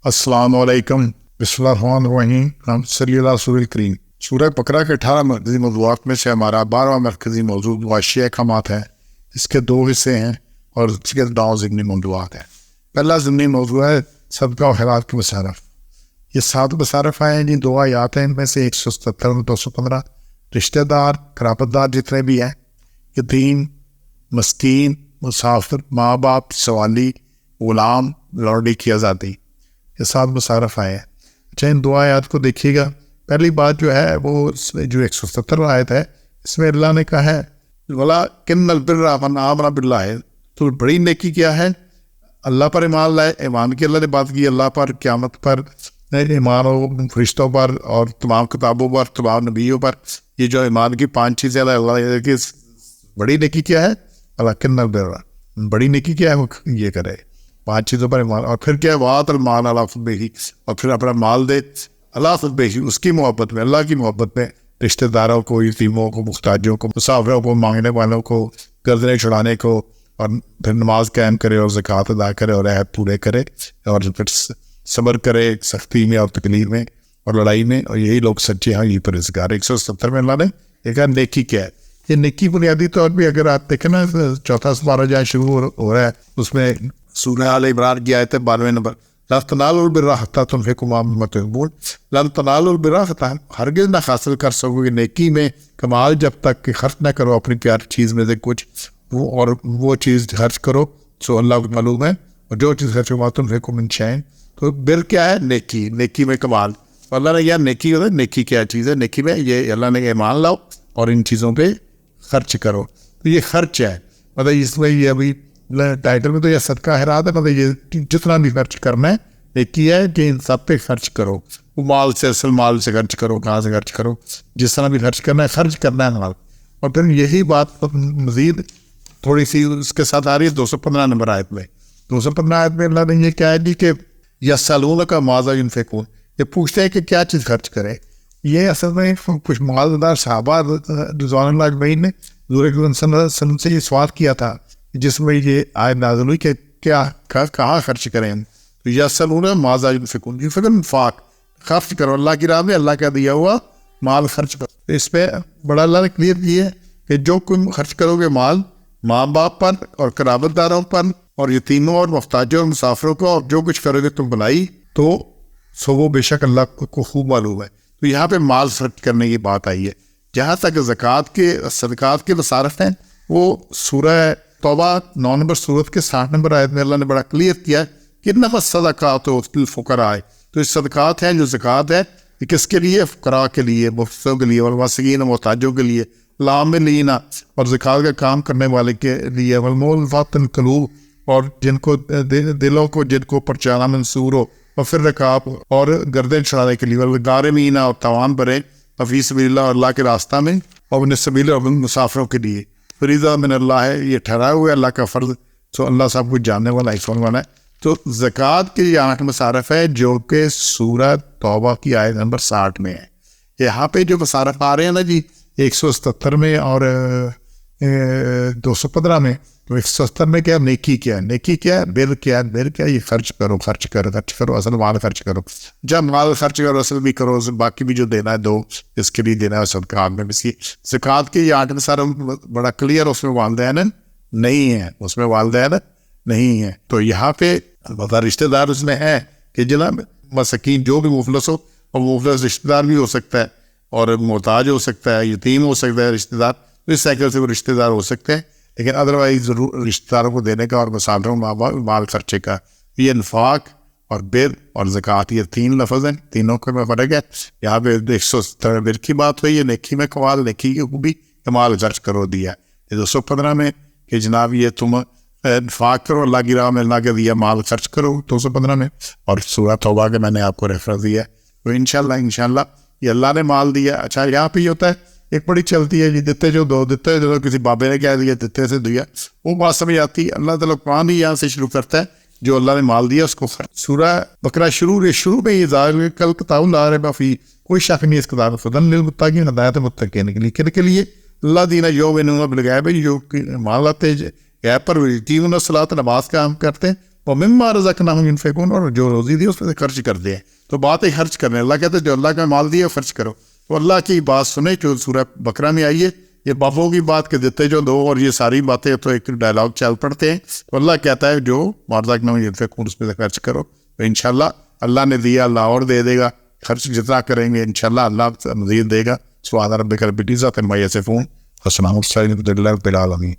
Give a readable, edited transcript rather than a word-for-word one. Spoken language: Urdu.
السلام علیکم، بسم اللہ الرحمن الرحیم، ہم صلی اللہ رسول کریم۔ سورہ بقرہ کے 18 مرکزی موضوعات میں سے ہمارا 12واں مرکزی موضوع معاشی احکامات ہے۔ اس کے 2 حصے ہیں اور اس کے 9 ضمنی موضوعات ہیں۔ پہلا ضمنی موضوع ہے صدقہ و خیرات کے مصارف۔ یہ 7 مصارف ہیں جی، 2 آیات ہیں، ان میں سے 177 اور 215 رشتہ دار قرابت دار جتنے بھی ہیں، یتیم، مسکین، مسافر، ماں باپ، سوالی، غلام، لوڈی کی آزادی، یہ 7 مصارف آئے ہیں۔ اچھا، ان 2 آیات کو دیکھیے گا۔ پہلی بات جو ہے وہ جو 170 آیت ہے، اس میں اللہ نے کہا ہے وَلَٰكِنَّ الْبِرَّ مَنْ آمَنَ بِاللَّهِ، تو بڑی نیکی کیا ہے؟ اللہ پر ایمان لائے۔ ایمان کی اللہ نے بات کی، اللہ پر، قیامت پر ایمان ہو، فرشتوں پر اور تمام کتابوں پر، تمام نبیوں پر۔ یہ جو ایمان کی 5 چیزیں اللہ کی بڑی نیکی کیا ہے؟ وَلَٰكِنَّ الْبِرَّ، بڑی نیکی کیا ہے؟ وہ یہ کرے 5 چیزوں پر ایمان۔ اور پھر کیا ہے؟ وَآتَ الْمَالَ عَلَىٰ حُبِّهِ، اور پھر اپنا مال دے عَلَىٰ حُبِّهِ، اس کی محبت میں، اللہ کی محبت میں، رشتہ داروں کو، یتیموں کو، محتاجوں کو، مسافروں کو، مانگنے والوں کو، گردنیں چھڑانے کو، اور پھر نماز قائم کرے اور زکوٰۃ ادا کرے اور عہد پورے کرے، اور پھر صبر کرے سختی میں اور تکلیف میں اور لڑائی میں، اور یہی لوگ سچے ہیں، یہ پرہیزگار۔ 170 میں اللہ نے دیکھا نیکی کیا ہے۔ یہ نیکی بنیادی طور پہ اگر آپ دیکھیں نا، 4 سپارہ جہاں شروع ہو رہا ہے، اس میں سورہ آل عمران کی آیت ہے 92 نمبر، لَن تَنَالُوا الْبِرَّ حَتَّىٰ تُنْفِقُوا مِمَّا تُحِبُّونَ، لَن تَنَالُوا الْبِرَّ، ہرگز نہ حاصل کر سکو گے نیکی میں کمال جب تک کہ خرچ نہ کرو اپنی پیاری چیز میں سے کچھ، اور وہ چیز خرچ کرو سو اللہ کو معلوم ہے، اور جو چیز خرچ ہوا تُنْفِقُوا مِن شَيْءٍ، تو بر کیا ہے؟ نیکی، نیکی میں کمال۔ اللہ نے کیا نیکی ہوتا ہے؟ نیکی کیا چیز ہے؟ نیکی میں یہ اللہ نے ایمان لاؤ اور ان چیزوں پہ خرچ کرو، تو یہ خرچ ہے۔ مطلب اس میں یہ ابھی ٹائٹل میں تو یہ صدقہ خیرات ہے، مطلب یہ جتنا بھی خرچ کرنا ہے نیکی ہے کہ ان سب پہ خرچ کرو۔ وہ مال سے، اصل مال سے خرچ کرو، کہاں سے خرچ کرو، جس طرح بھی خرچ کرنا ہے، خرچ کرنا ہے مال۔ اور پھر یہی بات مزید تھوڑی سی اس کے ساتھ آ رہی ہے 215 نمبر آیت میں۔ 215 آیت میں اللہ نے یہ کیا ہے جی کہ یسألونک ماذا ینفقون، یہ پوچھتے ہیں کہ کیا چیز خرچ کرے۔ یہ اصل میں کچھ مالدار صحابہ رضوان اللہ اجمعین نے حضور اکرم صلی اللہ علیہ وسلم سے یہ سوال کیا تھا، جس میں یہ آیت نازل ہوئی کہ کیا کہاں خرچ کریں۔ تو یسألونک ماذا ینفقون، یہ فکر انفاق، خرچ کرو اللہ کی راہ میں، اللہ کا دیا ہوا مال خرچ کرو۔ اس پہ بڑا اللہ نے کلیئر کیا ہے کہ جو تم خرچ کرو گے مال ماں باپ پر اور قرابت داروں پر اور یتیموں اور محتاجوں اور مسافروں کو، اور جو کچھ کرو گے تم بھلائی، تو سو وہ بے شک اللہ کو خوب معلوم ہے۔ تو یہاں پہ مال خرچ کرنے کی بات آئی ہے۔ جہاں تک زکوٰۃ کے صدقات کے مصارف ہیں، وہ سورہ توبہ 9 نمبر سورت کے 60 نمبر آیت میں اللہ نے بڑا کلیئر کیا ہے کہ انما الصدقات للفقراء، تو اس صدقات ہیں جو زکوٰۃ ہے، یہ کس کے لیے؟ فقراء کے لیے، مفتوں کے لیے، والمساکین، محتاجوں کے لیے، العاملین، اور زکوٰۃ کا کام کرنے والے کے لیے، والمؤلفۃ القلوب، اور جن کو دلوں کو جن کو پرچانا منصور ہو، اور پھر رکاب اور گردن چڑھانے کے لیے، والغارمین، اور تاوان بھرے، فی سبیل اللہ، اور اللہ کے راستہ میں، اور ابن السبیل، اور مسافروں کے لیے۔ فریضہ من اللہ ہے، یہ ٹھہرایا ہوا ہے اللہ کا فرض، تو اللہ سب کچھ جاننے والا، حکمت والا ہے۔ تو زکوٰۃ کے یہ 8 مصارف ہے جو کہ سورہ توبہ کی آیت نمبر 60 میں ہے۔ یہاں پہ جو مصارف آ رہے ہیں نا جی 177 میں اور 215 میں، تو 170 میں کیا؟ نیکی کیا ہے؟ نیکی کیا ہے؟ بر کیا ہے؟ بر کیا ہے؟ یہ خرچ کرو، خرچ کرو، خرچ کرو، اصل مال خرچ کرو۔ جب مال خرچ کرو اصل بھی کرو، باقی بھی جو دینا ہے دو، اس کے لیے دینا ہے صدقات میں بھی۔ زکوٰۃ کے یہ 8 مصارف بڑا کلیئر، اس میں والدین نہیں ہیں، اس میں والدین نہیں ہیں۔ تو یہاں پہ البتہ رشتہ دار اس میں ہے کہ جناب مساکین جو بھی مفلس ہو، اور مفلس رشتہ دار بھی ہو سکتا ہے، اور محتاج ہو سکتا ہے، یتیم ہو سکتا ہے رشتہ دار، اس سائیکل سے وہ رشتہ دار ہو سکتے ہیں، لیکن ادروائز ضرور رشتہ داروں کو دینے کا اور مسافروں مال خرچے کا۔ یہ انفاق اور بر اور زکوٰۃ، یہ 3 لفظ ہیں، تینوں کے میں فرق ہے۔ یہاں پہ 170 بر کی بات ہوئی ہے، نیکی میں کمال، نیکی کی خوبی، کمال خرچ کرو دیا۔ یہ 215 میں کہ جناب یہ تم انفاق کرو اللہ کی راہ میں، اللہ کا دیا مال خرچ کرو 215 میں، اور سورہ توبہ کے میں نے آپ کو ریفرنس دیا ہے۔ تو انشاءاللہ یہ اللہ نے مال دیا۔ اچھا، یہاں پہ یہ ہوتا ہے ایک بڑی چلتی ہے جی، دیتے جو دو، دیتے جو کسی بابے نے کہہ دیا دیتے سے دیا، وہ بات سمجھ آتی ہے۔ اللہ تعالیٰ قرآن ہی یہاں سے شروع کرتا ہے، جو اللہ نے مال دیا اس کو خرچ۔ سورہ بقرہ شروع میں یہ ظاہر کل کتاب لا رہے بافی، کوئی شک نہیں اس کتاب میں، ہدی للمتقین، ہدایت متقین کے لیے۔ کن کے لیے؟ اللہ دینا یومنون بالغیب، جو مان لاتے غیب پر، یقیمون الصلاۃ، نماز قائم کرتے ہیں، وَمِمَّا رَزَقْنَاهُمْ يُنْفِقُونَ، اور جو روزی دی اس میں سے خرچ کرتے ہیں. تو بات ہے خرچ کرنے. اللہ کہتے ہیں جو اللہ کا مال دیا خرچ کرو. تو اللہ کی بات سنیں جو سورہ بقرہ میں آئی ہے. یہ باپوں کی بات کے دیتے جو دو، اور یہ ساری باتیں تو ایک ڈائلاگ چل پڑتے ہیں. تو اللہ کہتا ہے جو رَزَقْنَاهُمْ يُنْفِقُونَ اس میں سے خرچ کرو. تو انشاءاللہ اللہ نے دیا، اللہ اور دے دے گا. خرچ جتنا کریں گے انشاءاللہ اللہ مزید دے گا. سبحان ربک رب العزۃ عما یصفون، وسلام علی المرسلین، الحمد للہ رب العالمین.